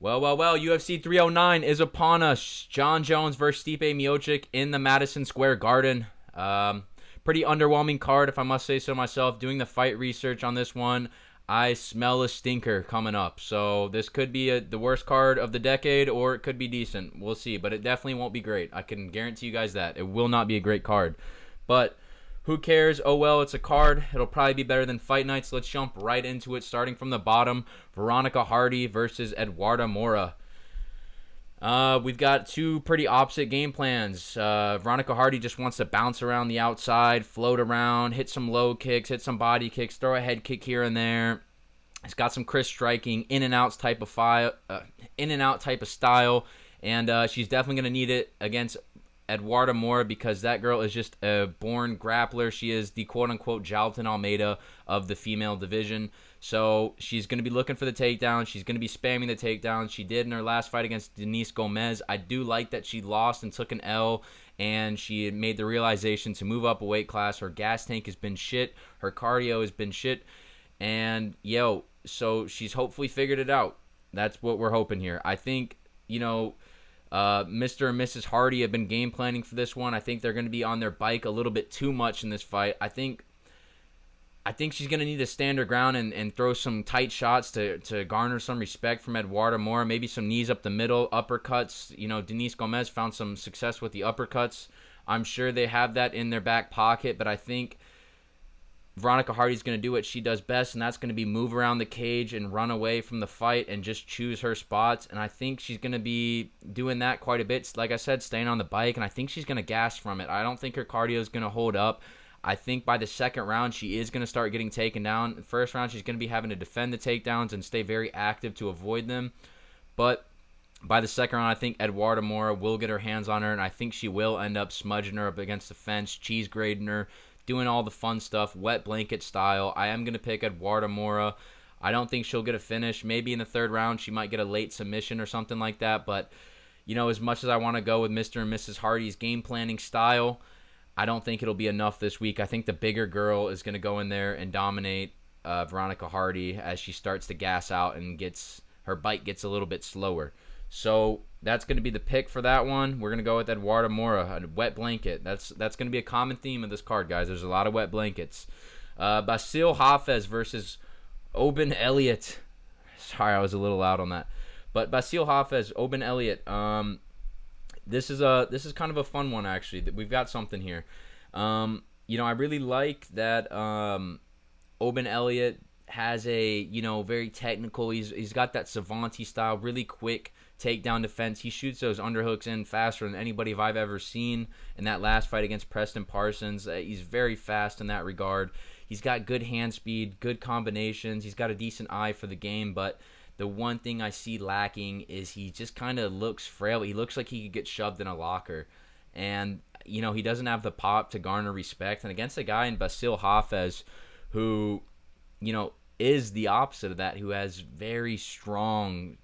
Well, UFC 309 is upon us. Jon Jones versus Stipe Miocic in the Madison Square Garden. Pretty underwhelming card, if I must say so myself. Doing the fight research on this one, I smell a stinker coming up. So this could be the worst card of the decade, or it could be decent. We'll see, but it definitely won't be great. I can guarantee you guys that. It will not be a great card. But who cares? Oh well, it's a card. It'll probably be better than fight nights. Let's jump right into it, starting from the bottom. Veronica Hardy versus Eduarda Mora. We've got two pretty opposite game plans. Veronica Hardy just wants to bounce around the outside, float around, hit some low kicks, hit some body kicks, throw a head kick here and there. It's got some crisp striking, in and out type of style, and she's definitely going to need it against Eduarda Mora because that girl is just a born grappler. She is the quote-unquote Jailton Almeida of the female division. So she's going to be looking for the takedown. She's going to be spamming the takedown. She did in her last fight against Denise Gomez. I do like that she lost and took an L, and she made the realization to move up a weight class. Her gas tank has been shit. Her cardio has been shit. And, so she's hopefully figured it out. That's what we're hoping here. I think, Mr. and Mrs. Hardy have been game planning for this one. I think they're going to be on their bike a little bit too much in this fight. I think she's going to need to stand her ground and throw some tight shots to garner some respect from Eduarda Mora. Maybe some knees up the middle, uppercuts. Denise Gomez found some success with the uppercuts. I'm sure they have that in their back pocket, but I think Veronica Hardy's going to do what she does best, and that's going to be move around the cage and run away from the fight and just choose her spots. And I think she's going to be doing that quite a bit. Like I said, staying on the bike, and I think she's going to gas from it. I don't think her cardio is going to hold up. I think by the second round, she is going to start getting taken down. The first round, she's going to be having to defend the takedowns and stay very active to avoid them. But by the second round, I think Eduarda Mora will get her hands on her, and I think she will end up smudging her up against the fence, cheese grading her, doing all the fun stuff, wet blanket style. I am going to pick Eduarda Mora. I don't think she'll get a finish. Maybe in the third round, she might get a late submission or something like that. But, as much as I want to go with Mr. and Mrs. Hardy's game planning style, I don't think it'll be enough this week. I think the bigger girl is going to go in there and dominate Veronica Hardy as she starts to gas out and her bite gets a little bit slower. So that's going to be the pick for that one. We're going to go with Eduarda Mora, a wet blanket. That's going to be a common theme of this card, guys. There's a lot of wet blankets. Basil Hafez versus Oben Elliott. Sorry, I was a little loud on that. But Basil Hafez, Oben Elliott. This is kind of a fun one, actually. We've got something here. I really like that Oben Elliott has a, very technical. He's got that Savanti style, really quick takedown defense. He shoots those underhooks in faster than anybody I've ever seen in that last fight against Preston Parsons. He's very fast in that regard. He's got good hand speed, good combinations. He's got a decent eye for the game, but the one thing I see lacking is he just kind of looks frail. He looks like he could get shoved in a locker. And, he doesn't have the pop to garner respect. And against a guy in Basil Hafez who, is the opposite of that, who has very strong,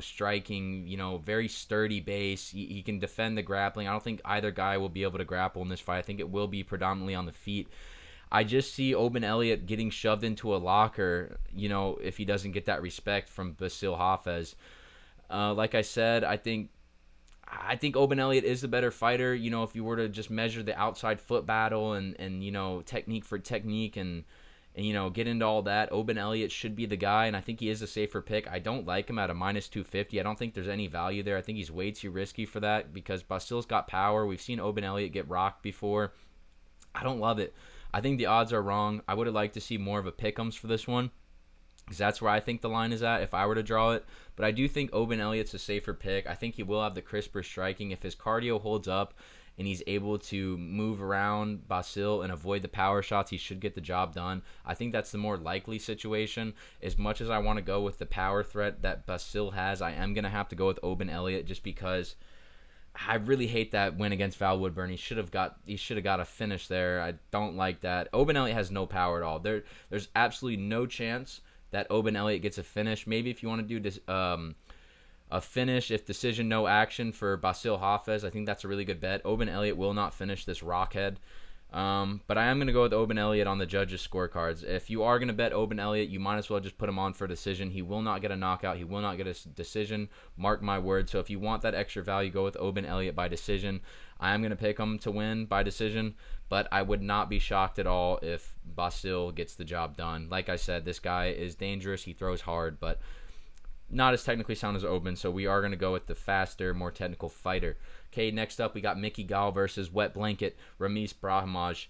striking, very sturdy base. He can defend the grappling. I don't think either guy will be able to grapple in this fight. I think it will be predominantly on the feet. I just see Oben Elliott getting shoved into a locker, if he doesn't get that respect from Basil Hafez. Like I said, I think Oben Elliott is the better fighter. If you were to just measure the outside foot battle and technique for technique and get into all that, Oben Elliott should be the guy, and I think he is a safer pick. I don't like him at a minus 250. I don't think there's any value there. I think he's way too risky for that because Basil's got power. We've seen Oben Elliott get rocked before. I don't love it. I think the odds are wrong. I would have liked to see more of a pick'ems for this one because that's where I think the line is at if I were to draw it. But I do think Oben Elliott's a safer pick. I think he will have the crisper striking. If his cardio holds up and he's able to move around Basil and avoid the power shots, he should get the job done. I think that's the more likely situation. As much as I want to go with the power threat that Basil has, I am going to have to go with Oben Elliott just because I really hate that win against Val Woodburn. He should have got a finish there. I don't like that. Oben Elliott has no power at all. There's absolutely no chance that Oben Elliott gets a finish. Maybe if you want to do this, a finish if decision no action for Basil Hafez, I think that's a really good bet. Oben Elliott will not finish this rockhead. But I am going to go with Oban Elliott on the judges' scorecards. If you are going to bet Oban Elliott, you might as well just put him on for a decision. He will not get a knockout. He will not get a decision. Mark my words. So if you want that extra value, go with Oban Elliott by decision. I am going to pick him to win by decision, but I would not be shocked at all if Basile gets the job done. Like I said, this guy is dangerous. He throws hard, but not as technically sound as Oban, so we are going to go with the faster, more technical fighter. Okay, next up we got Mickey Gall versus Wet Blanket Ramiz Brahimaj.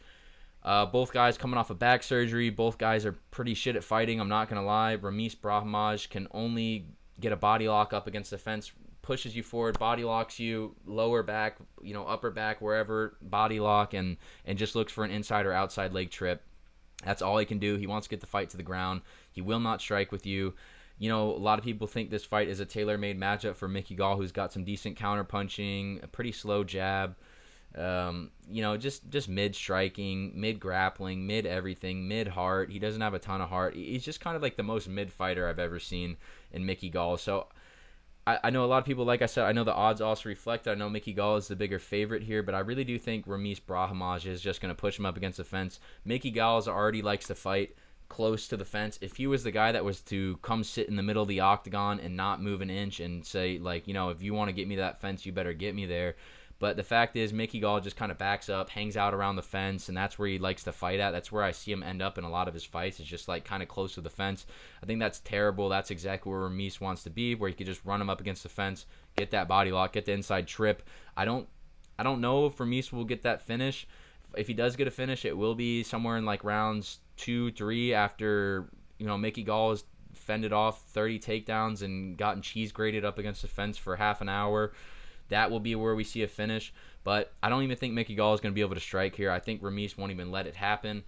Both guys coming off of back surgery. Both guys are pretty shit at fighting, I'm not going to lie. Ramiz Brahimaj can only get a body lock up against the fence, pushes you forward, body locks you, lower back, upper back, wherever, body lock, and just looks for an inside or outside leg trip. That's all he can do. He wants to get the fight to the ground. He will not strike with you. A lot of people think this fight is a tailor-made matchup for Mickey Gall, who's got some decent counter-punching, a pretty slow jab, just mid-striking, mid-grappling, mid-everything, mid-heart. He doesn't have a ton of heart. He's just kind of like the most mid-fighter I've ever seen in Mickey Gall. So I know a lot of people, like I said, I know the odds also reflect that. I know Mickey Gall is the bigger favorite here, but I really do think Ramiz Brahimaj is just going to push him up against the fence. Mickey Gall already likes to fight close to the fence. If he was the guy that was to come sit in the middle of the octagon and not move an inch and say, if you want to get me to that fence, you better get me there. But the fact is, Mickey Gall just kind of backs up, hangs out around the fence, and that's where he likes to fight at. That's where I see him end up in a lot of his fights. It's just kind of close to the fence. I think that's terrible. That's exactly where Ramiz wants to be, where he could just run him up against the fence, get that body lock, get the inside trip. I don't know if Ramiz will get that finish. If he does get a finish, it will be somewhere in rounds 2-3 after Mickey Gall has fended off 30 takedowns and gotten cheese grated up against the fence for half an hour. That will be where we see a finish, but I don't even think Mickey Gall is going to be able to strike here. I think Ramiz won't even let it happen.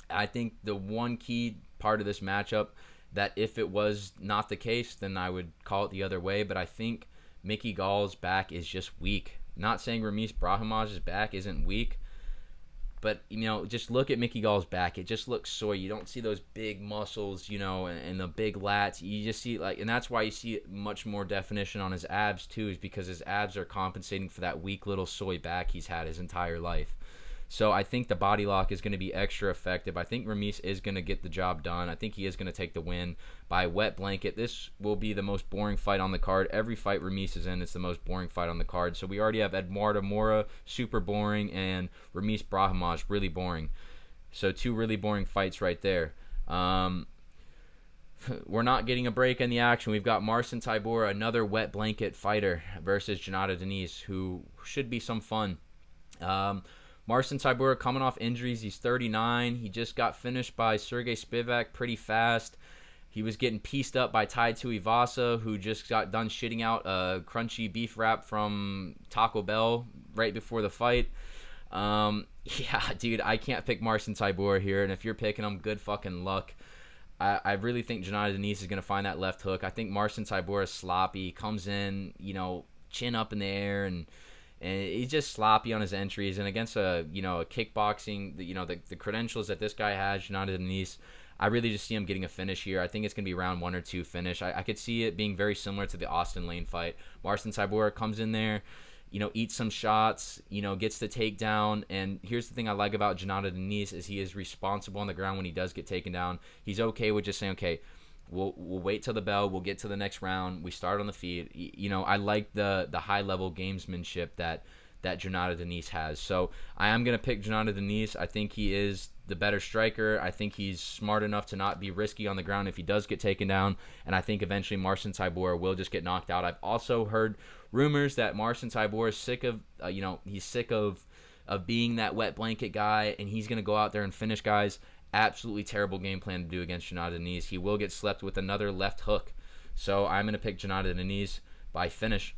I think the one key part of this matchup that if it was not the case, then I would call it the other way, but I think Mickey Gall's back is just weak. Not saying Ramiz Brahimaj's back isn't weak, but, just look at Mickey Gall's back. It just looks soy. You don't see those big muscles, and the big lats. You just see, and that's why you see much more definition on his abs, too, is because his abs are compensating for that weak little soy back he's had his entire life. So I think the body lock is going to be extra effective. I think Ramiz is going to get the job done. I think he is going to take the win by Wet Blanket. This will be the most boring fight on the card. Every fight Ramiz is in, it's the most boring fight on the card. So we already have Eduardo Mora, super boring, and Ramiz Brahimaj, really boring. So two really boring fights right there. We're not getting a break in the action. We've got Marcin Tybura, another Wet Blanket fighter, versus Jonata Denise, who should be some fun. Marcin Tybura coming off injuries. He's 39. He just got finished by Sergey Spivak pretty fast. He was getting pieced up by Tai Tuivasa, who just got done shitting out a crunchy beef wrap from Taco Bell right before the fight. Yeah, dude, I can't pick Marcin Tybura here, and if you're picking him, good fucking luck. I really think Jonata Denise is going to find that left hook. I think Marcin Tybura is sloppy, comes in, chin up in the air, and he's just sloppy on his entries. And against a kickboxing, the credentials that this guy has, Jonata Denise, I really just see him getting a finish here. I think it's going to be round 1 or 2 finish. I could see it being very similar to the Austin Lane fight. Marcin Tybura comes in there, eats some shots, gets the takedown. And here's the thing I like about Jonata Denise is he is responsible on the ground when he does get taken down. He's okay with just saying, okay, We'll wait till the bell. We'll get to the next round. We start on the feet. I like the high level gamesmanship that Jonata Denise has. So I am gonna pick Jonata Denise. I think he is the better striker. I think he's smart enough to not be risky on the ground if he does get taken down. And I think eventually Marcin Tybura will just get knocked out. I've also heard rumors that Marcin Tybura is sick of he's sick of being that wet blanket guy, and he's gonna go out there and finish guys. Absolutely terrible game plan to do against Jonata Denise. He will get slept with another left hook. So I'm going to pick Jonata Denise by finish.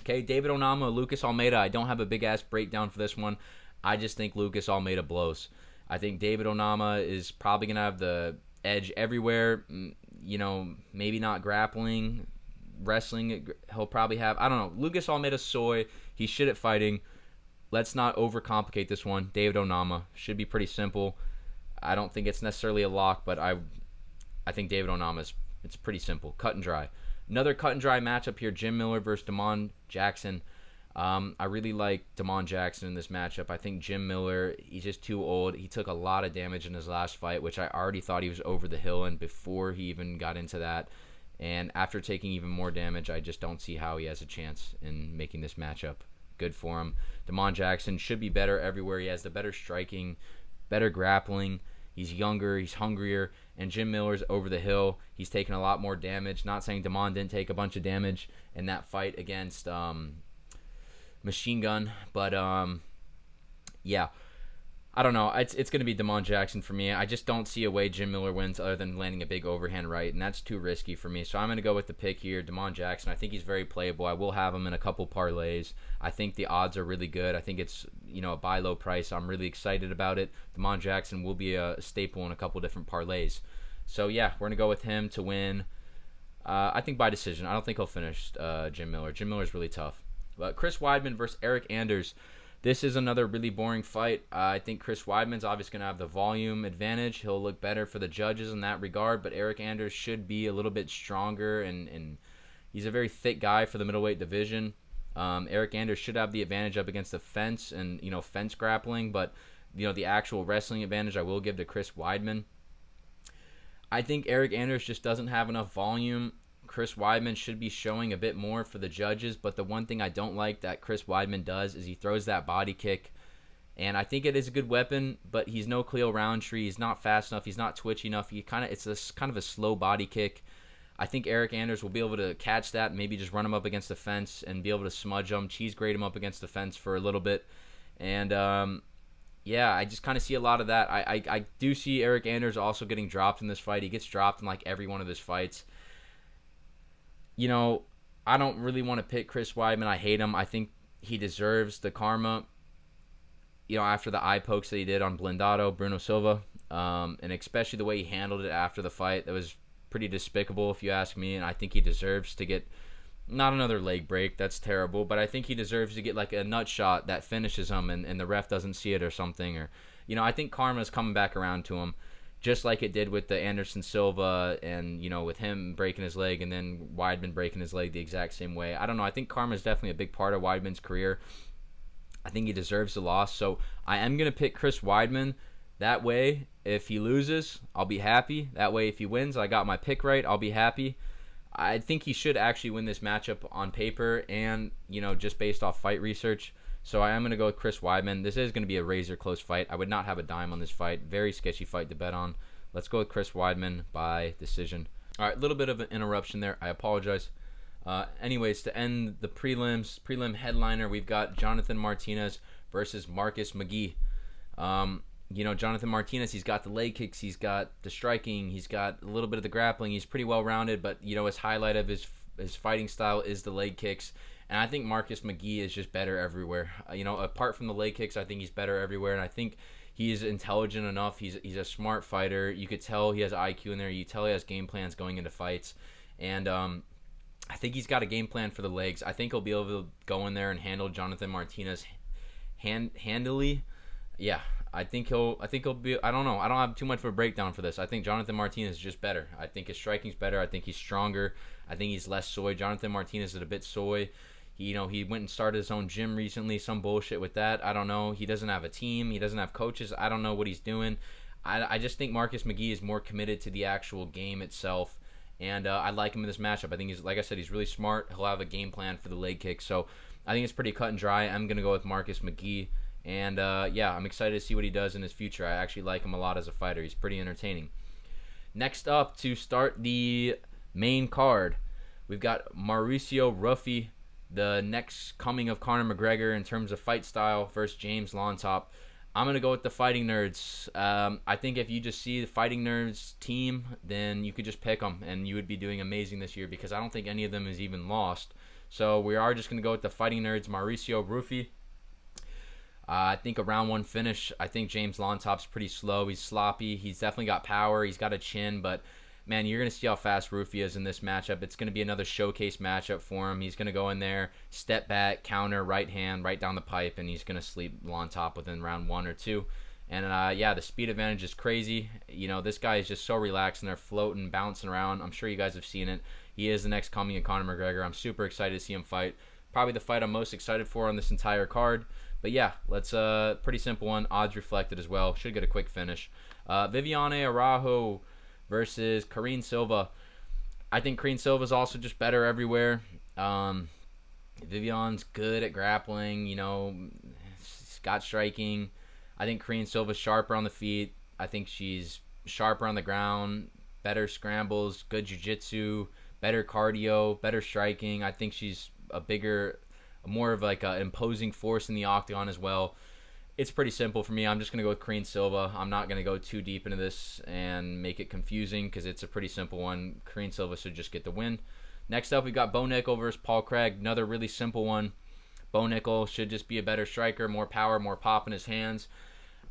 Okay, David Onama, Lucas Almeida. I don't have a big-ass breakdown for this one. I just think Lucas Almeida blows. I think David Onama is probably going to have the edge everywhere. Maybe not grappling. Wrestling, he'll probably have. I don't know. Lucas Almeida, soy. He's shit at fighting. Let's not overcomplicate this one. David Onama. Should be pretty simple. I don't think it's necessarily a lock, but I think David Onama it's pretty simple, cut and dry. Another cut and dry matchup here: Jim Miller versus Damon Jackson. I really like Damon Jackson in this matchup. I think Jim Miller, he's just too old. He took a lot of damage in his last fight, which I already thought he was over the hill in before he even got into that. And after taking even more damage, I just don't see how he has a chance in making this matchup good for him. Damon Jackson should be better everywhere. He has the better striking, better grappling. He's younger, he's hungrier, and Jim Miller's over the hill. He's taken a lot more damage. Not saying Damon didn't take a bunch of damage in that fight against Machine Gun, but yeah, I don't know. It's going to be Damon Jackson for me. I just don't see a way Jim Miller wins other than landing a big overhand right, and that's too risky for me. So I'm going to go with the pick here, Damon Jackson. I think he's very playable. I will have him in a couple parlays. I think the odds are really good. I think it's, a buy low price. I'm really excited about it. Damon Jackson will be a staple in a couple different parlays. So yeah, we're going to go with him to win. I think by decision. I don't think he'll finish Jim Miller. Jim Miller's really tough. But Chris Weidman versus Eric Anders. This is another really boring fight. I think Chris Weidman's obviously going to have the volume advantage. He'll look better for the judges in that regard, but Eric Anders should be a little bit stronger, and he's a very thick guy for the middleweight division. Eric Anders should have the advantage up against the fence and, fence grappling, but, the actual wrestling advantage I will give to Chris Weidman. I think Eric Anders just doesn't have enough volume. Chris Weidman should be showing a bit more for the judges, but the one thing I don't like that Chris Weidman does is he throws that body kick, and I think it is a good weapon, but he's no Khalil Roundtree. He's not fast enough. He's not twitchy enough. It's kind of a slow body kick. I think Eric Anders will be able to catch that and maybe just run him up against the fence and be able to smudge him, cheese grate him up against the fence for a little bit. And, yeah, I just kind of see a lot of that. I do see Eric Anders also getting dropped in this fight. He gets dropped in like every one of his fights. I don't really want to pick Chris Weidman. I hate him. I think he deserves the karma, after the eye pokes that he did on Blindado, Bruno Silva, and especially the way he handled it after the fight. That was pretty despicable, if you ask me, and I think he deserves to get not another leg break. That's terrible, but I think he deserves to get like a nut shot that finishes him and the ref doesn't see it or something. Or, I think karma's coming back around to him, just like it did with the Anderson Silva and, with him breaking his leg and then Weidman breaking his leg the exact same way. I don't know. I think karma is definitely a big part of Weidman's career. I think he deserves the loss. So I am going to pick Chris Weidman. That way, if he loses, I'll be happy. That way, if he wins, I got my pick right. I'll be happy. I think he should actually win this matchup on paper and, just based off fight research. So I am going to go with Chris Weidman. This is going to be a razor close fight. I would not have a dime on this fight. Very sketchy fight to bet on. Let's go with Chris Weidman by decision. All right, a little bit of an interruption there. I apologize. Anyways, to end the prelim headliner, we've got Jonathan Martinez versus Marcus McGee. Jonathan Martinez, he's got the leg kicks, he's got the striking, he's got a little bit of the grappling. He's pretty well rounded, but his highlight of his fighting style is the leg kicks. And I think Marcus McGee is just better everywhere. Apart from the leg kicks, I think he's better everywhere. And I think he's intelligent enough. He's a smart fighter. You could tell he has IQ in there. You tell he has game plans going into fights. And I think he's got a game plan for the legs. I think he'll be able to go in there and handle Jonathan Martinez handily. Yeah, I think he'll be. I don't know. I don't have too much of a breakdown for this. I think Jonathan Martinez is just better. I think his striking's better. I think he's stronger. I think he's less soy. Jonathan Martinez is a bit soy. He went and started his own gym recently. Some bullshit with that. I don't know. He doesn't have a team. He doesn't have coaches. I don't know what he's doing. I just think Marcus McGee is more committed to the actual game itself. And I like him in this matchup. I think like I said, he's really smart. He'll have a game plan for the leg kick. So I think it's pretty cut and dry. I'm going to go with Marcus McGee. And yeah, I'm excited to see what he does in his future. I actually like him a lot as a fighter. He's pretty entertaining. Next up, to start the main card, we've got Mauricio Rufy, the next coming of Conor McGregor in terms of fight style, versus James Lontop. I'm going to go with the Fighting Nerds. I think if you just see the Fighting Nerds team, then you could just pick them, and you would be doing amazing this year because I don't think any of them is even lost. So we are just going to go with the Fighting Nerds, Mauricio Rufy. I think a round one finish. I think James Lontop's pretty slow. He's sloppy. He's definitely got power. He's got a chin, but man, you're going to see how fast Rufy is in this matchup. It's going to be another showcase matchup for him. He's going to go in there, step back, counter, right hand, right down the pipe, and he's going to sleep Lontop within round one or two. And yeah, the speed advantage is crazy. This guy is just so relaxed, and they're floating, bouncing around. I'm sure you guys have seen it. He is the next coming of Conor McGregor. I'm super excited to see him fight. Probably the fight I'm most excited for on this entire card. But yeah, let's pretty simple one. Odds reflected as well. Should get a quick finish. Viviane Araujo versus Karine Silva. I think Karine Silva is also just better everywhere. Viviane's good at grappling. She's got striking. I think Karine Silva's sharper on the feet. I think she's sharper on the ground. Better scrambles. Good jiu-jitsu. Better cardio. Better striking. I think she's more of like an imposing force in the octagon as well. It's pretty simple for me. I'm just going to go with Karine Silva. I'm not going to go too deep into this and make it confusing because it's a pretty simple one. Karine Silva should just get the win. Next up, we got Bo Nickal versus Paul Craig. Another really simple one. Bo Nickal should just be a better striker, more power, more pop in his hands.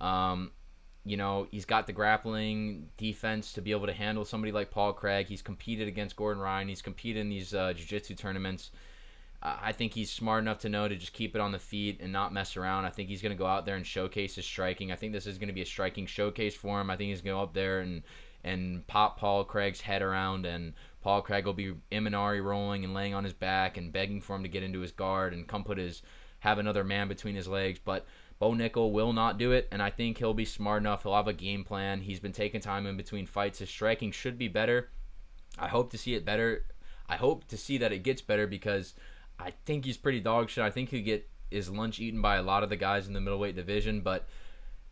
He's got the grappling defense to be able to handle somebody like Paul Craig. He's competed against Gordon Ryan. He's competed in these jiu-jitsu tournaments. I think he's smart enough to know to just keep it on the feet and not mess around. I think he's going to go out there and showcase his striking. I think this is going to be a striking showcase for him. I think he's going to go up there and pop Paul Craig's head around, and Paul Craig will be Imanari rolling and laying on his back and begging for him to get into his guard and have another man between his legs. But Bo Nickal will not do it, and I think he'll be smart enough. He'll have a game plan. He's been taking time in between fights. His striking should be better. I hope to see it better. I hope to see that it gets better because I think he's pretty dog shit. I think he'll get his lunch eaten by a lot of the guys in the middleweight division, but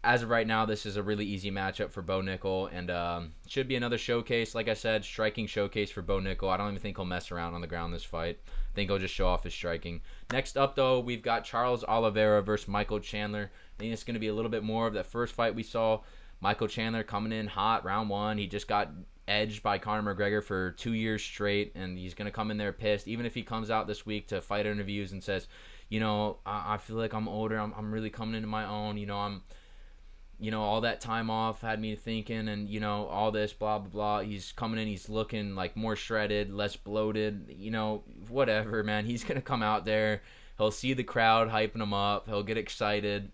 as of right now, this is a really easy matchup for Bo Nickal, and should be another showcase. Like I said, striking showcase for Bo Nickal. I don't even think he'll mess around on the ground this fight. I think he'll just show off his striking. Next up, though, we've got Charles Oliveira versus Michael Chandler. I think it's going to be a little bit more of that first fight we saw. Michael Chandler coming in hot, round one. He just got edged by Conor McGregor for 2 years straight, and he's going to come in there pissed. Even if he comes out this week to fight interviews and says, I feel like I'm older. I'm really coming into my own. All that time off had me thinking, and, all this, blah, blah, blah. He's coming in, he's looking like more shredded, less bloated, whatever, man. He's going to come out there. He'll see the crowd hyping him up. He'll get excited,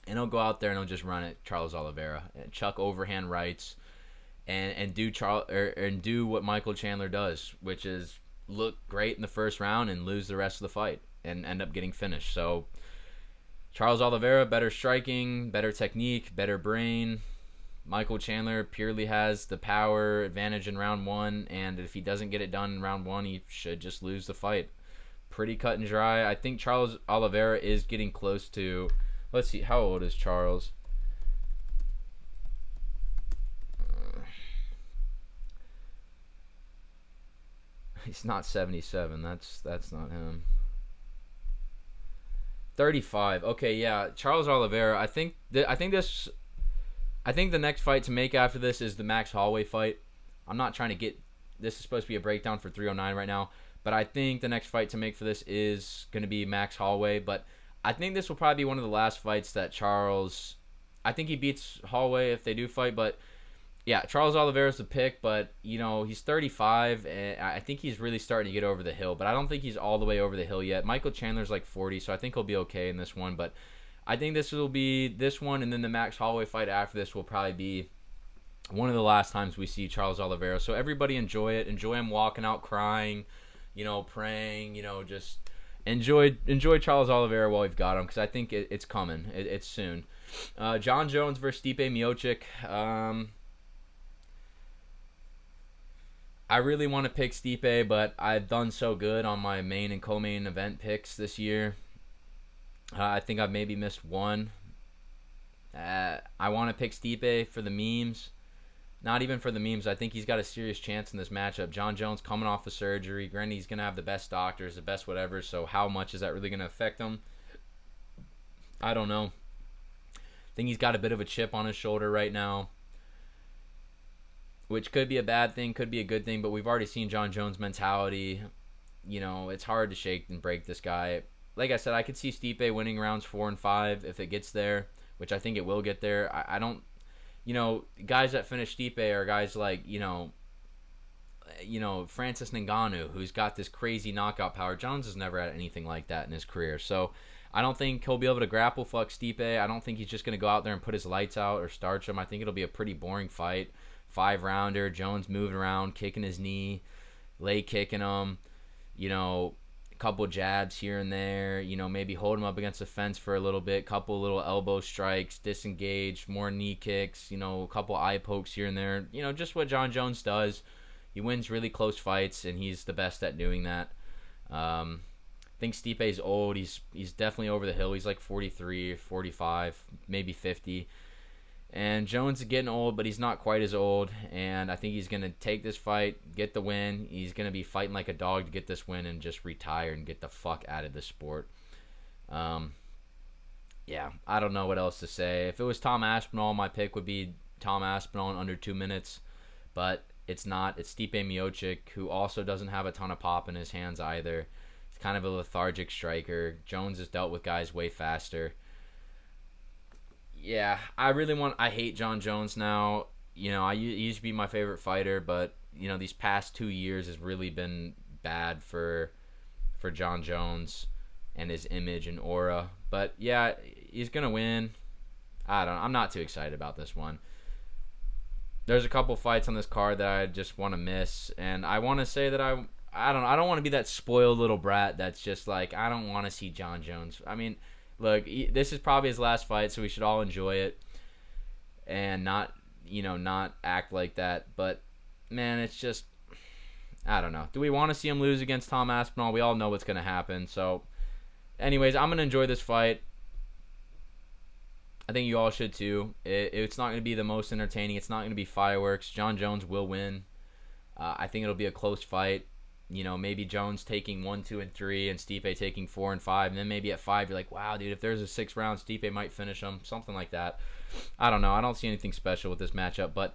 and he'll go out there and he'll just run it, Charles Oliveira. Chuck overhand rights and do what Michael Chandler does, which is look great in the first round and lose the rest of the fight and end up getting finished. So Charles Oliveira, better striking, better technique, better brain. Michael Chandler purely has the power advantage in round one, and if he doesn't get it done in round one, he should just lose the fight. Pretty cut and dry. I think Charles Oliveira is getting close to, let's see, how old is Charles? He's not 77. That's not him. 35. Okay, yeah. Charles Oliveira. I think the next fight to make after this is the Max Holloway fight. I'm not trying to get, this is supposed to be a breakdown for 309 right now, but I think the next fight to make for this is going to be Max Holloway. But I think this will probably be one of the last fights that Charles, I think he beats Holloway if they do fight, but yeah, Charles Oliveira's the pick, but, he's 35, and I think he's really starting to get over the hill, but I don't think he's all the way over the hill yet. Michael Chandler's like 40, so I think he'll be okay in this one, but I think this will be this one, and then the Max Holloway fight after this will probably be one of the last times we see Charles Oliveira. So everybody enjoy it. Enjoy him walking out crying, praying, just enjoy Charles Oliveira while we've got him, because I think it's coming. It's soon. Jon Jones versus Stipe Miocic. I really want to pick Stipe, but I've done so good on my main and co-main event picks this year. I think I've maybe missed one. I want to pick Stipe for the memes. Not even for the memes. I think he's got a serious chance in this matchup. Jon Jones coming off of surgery. Granted, he's going to have the best doctors, the best whatever, so how much is that really going to affect him? I don't know. I think he's got a bit of a chip on his shoulder right now, which could be a bad thing, could be a good thing, but we've already seen Jon Jones' mentality. It's hard to shake and break this guy. Like I said, I could see Stipe winning rounds 4 and 5 if it gets there, which I think it will get there. I don't, guys that finish Stipe are guys like, Francis Ngannou, who's got this crazy knockout power. Jones has never had anything like that in his career, so I don't think he'll be able to grapple fuck Stipe. I don't think he's just going to go out there and put his lights out or starch him. I think it'll be a pretty boring fight. 5-rounder, Jones moving around, kicking his knee, leg kicking him, couple jabs here and there, maybe hold him up against the fence for a little bit, couple little elbow strikes, disengage, more knee kicks, a couple eye pokes here and there, just what Jon Jones does. He wins really close fights, and he's the best at doing that. I think Stipe's old. He's definitely over the hill. He's like 43, 45, maybe 50. And Jones is getting old, but he's not quite as old. And I think he's going to take this fight, get the win. He's going to be fighting like a dog to get this win and just retire and get the fuck out of the sport. Yeah, I don't know what else to say. If it was Tom Aspinall, my pick would be Tom Aspinall in under 2 minutes. But it's not. It's Stipe Miocic, who also doesn't have a ton of pop in his hands either. He's kind of a lethargic striker. Jones has dealt with guys way faster. Yeah, I hate Jon Jones now. He used to be my favorite fighter, but, these past 2 years has really been bad for Jon Jones and his image and aura. But, yeah, he's going to win. I'm not too excited about this one. There's a couple fights on this card that I just want to miss, and I want to say that I don't want to be that spoiled little brat that's just like, I don't want to see Jon Jones. I mean, look, this is probably his last fight, so we should all enjoy it and not act like that. But, man, it's just, I don't know. Do we want to see him lose against Tom Aspinall? We all know what's going to happen. So, anyways, I'm going to enjoy this fight. I think you all should too. It's not going to be the most entertaining. It's not going to be fireworks. Jon Jones will win. I think it'll be a close fight. Maybe Jones taking 1, 2, and 3, and Stipe taking 4 and 5, and then maybe at 5 you're like, wow, dude, if there's a 6th round, Stipe might finish him, something like that. I don't know. I don't see anything special with this matchup, but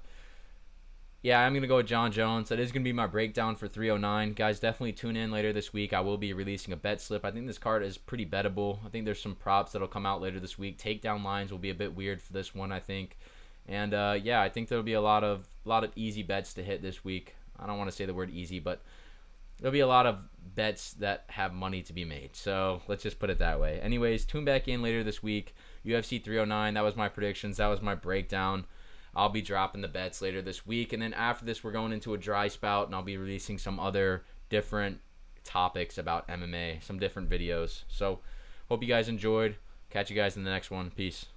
yeah, I'm gonna go with Jon Jones. That is gonna be my breakdown for 309. Guys, definitely tune in later this week. I will be releasing a bet slip. I think this card is pretty bettable. I think there's some props that'll come out later this week. Takedown lines will be a bit weird for this one, I think. And yeah, I think there'll be a lot of easy bets to hit this week. I don't want to say the word easy, but there'll be a lot of bets that have money to be made. So let's just put it that way. Anyways, tune back in later this week. UFC 309, that was my predictions. That was my breakdown. I'll be dropping the bets later this week. And then after this, we're going into a dry spout, and I'll be releasing some other different topics about MMA, some different videos. So hope you guys enjoyed. Catch you guys in the next one. Peace.